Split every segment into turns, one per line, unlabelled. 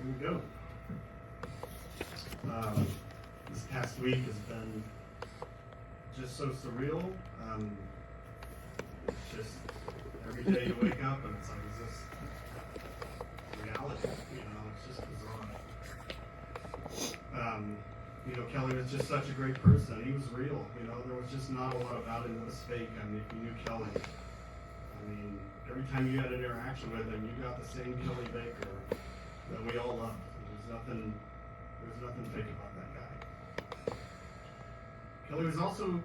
Here we go. This past week has been just so surreal. It's just every day you wake up and it's like, is this reality? It's just bizarre. Kelly was just such a great person. He was real. There was just not a lot about him that was fake. If you knew Kelly, every time you had an interaction with him, you got the same Kelly Baker that we all loved. There's nothing fake about that guy. Kelly was also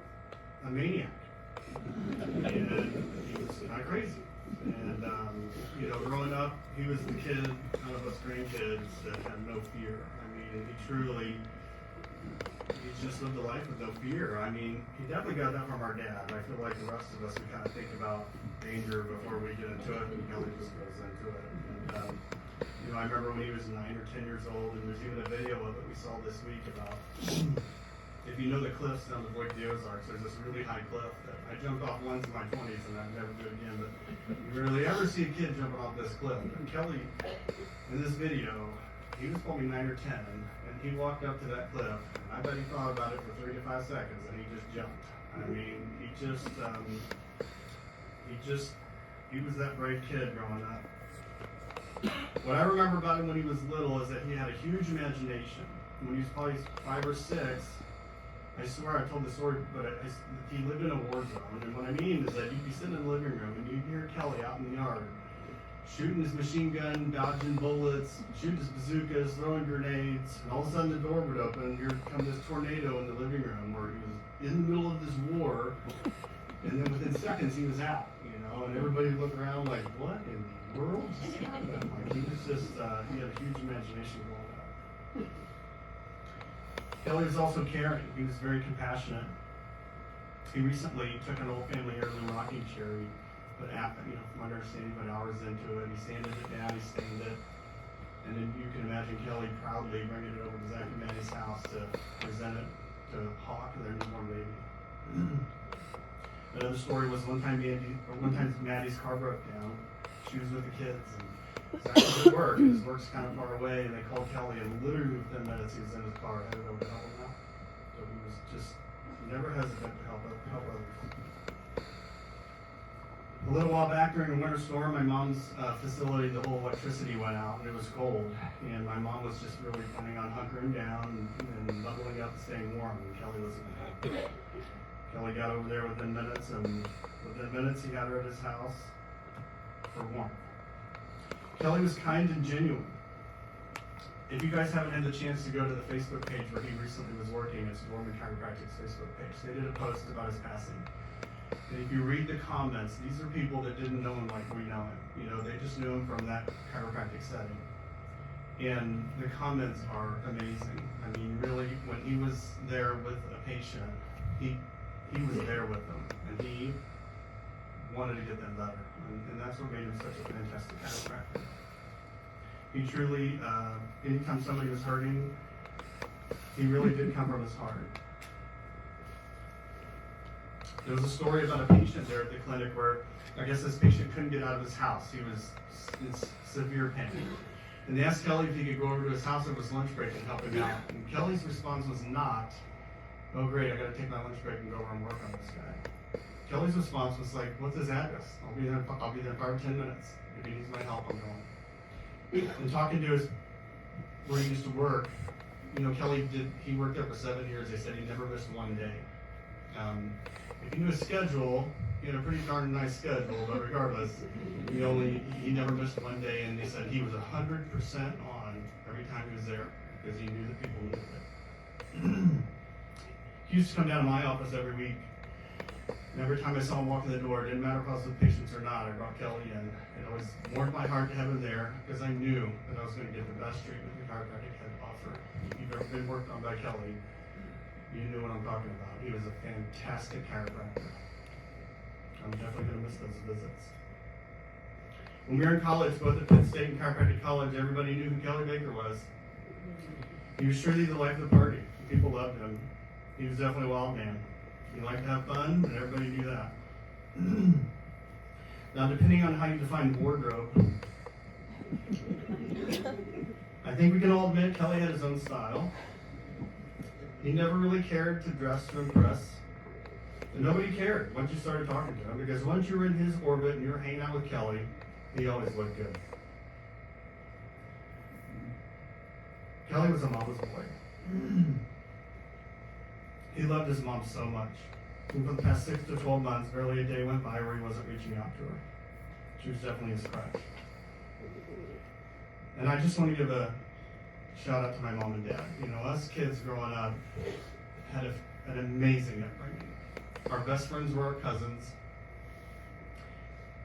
a maniac, and he was kind of crazy. And growing up, he was the kid out of us grandkids that had no fear. He just lived a life with no fear. He definitely got that from our dad. I feel like the rest of us, we kind of think about danger before we get into it, and Kelly just goes into it. And, I remember when he was 9 or 10 years old, and there's even a video of it we saw this week about, if you know the cliffs down the Boyd the Ozarks, there's this really high cliff that I jumped off once in my 20s, and I'd never do it again, but you rarely ever see a kid jumping off this cliff. And Kelly, in this video, he was probably 9 or 10, and he walked up to that cliff, and I bet he thought about it for 3 to 5 seconds, and he just jumped. He was that brave kid growing up. What I remember about him when he was little is that he had a huge imagination. When he was probably 5 or 6, I swear I told the story, but he lived in a war zone, and what I mean is that you'd be sitting in the living room, and you'd hear Kelly out in the yard, shooting his machine gun, dodging bullets, shooting his bazookas, throwing grenades, and all of a sudden the door would open, and here come this tornado in the living room where he was in the middle of this war, and then within seconds he was out, and everybody would look around like, what in the world just happened? He was just, he had a huge imagination growing up. Kelly was also caring. He was very compassionate. He recently took an old family heirloom rocking chair. But from my understanding, put hours into it. He sanded it down, he stained it. And then you can imagine Kelly proudly bringing it over to Zach and Maddie's house to present it to Hawk, their newborn baby. Another story was one time Maddie's car broke down. She was with the kids, and Zach was at work. His work's kind of far away, and they called Kelly, and literally within minutes he was in his car, headed over to help him out. So he was just never hesitant to help others. A little while back during a winter storm, my mom's facility, the whole electricity went out, and it was cold. And my mom was just really planning on hunkering down and buckling up and staying warm. And Kelly wasn't happy. Kelly got over there within minutes, and within minutes he had her at his house for warmth. Kelly was kind and genuine. If you guys haven't had the chance to go to the Facebook page where he recently was working, it's Dorman Chiropractic's Facebook page. They did a post about his passing. And if you read the comments, these are people that didn't know him like we know him. They just knew him from that chiropractic setting. And the comments are amazing. Really, when he was there with a patient, he was there with them, and he wanted to get them better. And that's what made him such a fantastic chiropractor. He truly, anytime somebody was hurting, he really did come from his heart. There was a story about a patient there at the clinic where I guess this patient couldn't get out of his house. He was in severe pain. And they asked Kelly if he could go over to his house over his lunch break and help him out. And Kelly's response was not, oh great, I gotta take my lunch break and go over and work on this guy. Kelly's response was like, what's his address? I'll be there in 5 or 10 minutes. If he needs my help, I'm going. And talking to where he used to work, Kelly he worked there for 7 years. They said he never missed one day. If you knew his schedule, he had a pretty darn nice schedule, but regardless, he never missed one day, and they said he was 100% on every time he was there because he knew that people needed it. He used to come down to my office every week, and every time I saw him walk in the door, it didn't matter if I was with patients or not, I brought Kelly in. It always warmed my heart to have him there because I knew that I was going to get the best treatment the chiropractic had to offer. If you've ever been worked on by Kelly, you knew what I'm talking about. He was a fantastic chiropractor. I'm definitely going to miss those visits. When we were in college, both at Penn State and Chiropractic College, everybody knew who Kelly Baker was. He was truly the life of the party. People loved him. He was definitely a wild man. He liked to have fun, and everybody knew that. Now, depending on how you define wardrobe, I think we can all admit Kelly had his own style. He never really cared to dress to impress. And nobody cared once you started talking to him, because once you were in his orbit and you were hanging out with Kelly, he always looked good. Kelly was a mama's boy. He loved his mom so much. And for the past 6 to 12 months, barely a day went by where he wasn't reaching out to her. She was definitely his crush. And I just want to give a shout out to my mom and dad. You know, us kids growing up had an amazing upbringing. Our best friends were our cousins.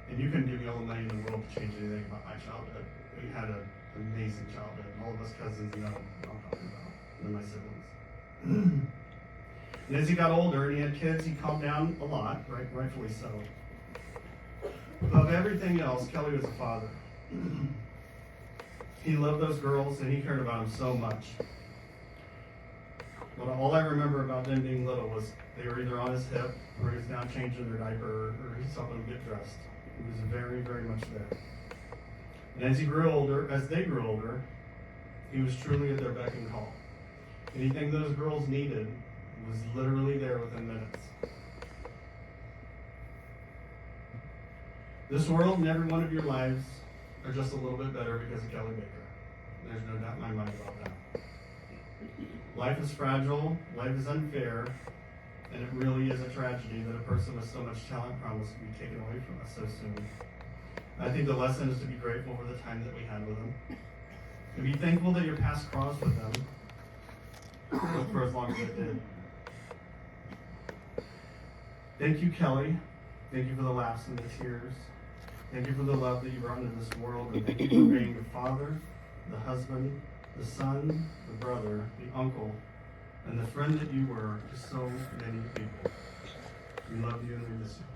And you couldn't give me all the money in the world to change anything about my childhood. We had an amazing childhood. All of us cousins know what I'm talking about, and my siblings. And as he got older and he had kids, he calmed down a lot, rightfully so. Above everything else, Kelly was a father. He loved those girls and he cared about them so much. But all I remember about them being little was they were either on his hip or he was down changing their diaper or he's helping them get dressed. He was very, very much there. And as they grew older, he was truly at their beck and call. Anything those girls needed was literally there within minutes. This world and every one of your lives are just a little bit better because of Kelly Baker. There's no doubt in my mind about that. Life is fragile, life is unfair, and it really is a tragedy that a person with so much talent promised to be taken away from us so soon. I think the lesson is to be grateful for the time that we had with them, and be thankful that your past crossed with them for as long as it did. Thank you, Kelly. Thank you for the laughs and the tears. Thank you for the love that you brought into this world, and thank you for being the father, the husband, the son, the brother, the uncle, and the friend that you were to so many people. We love you and we miss you.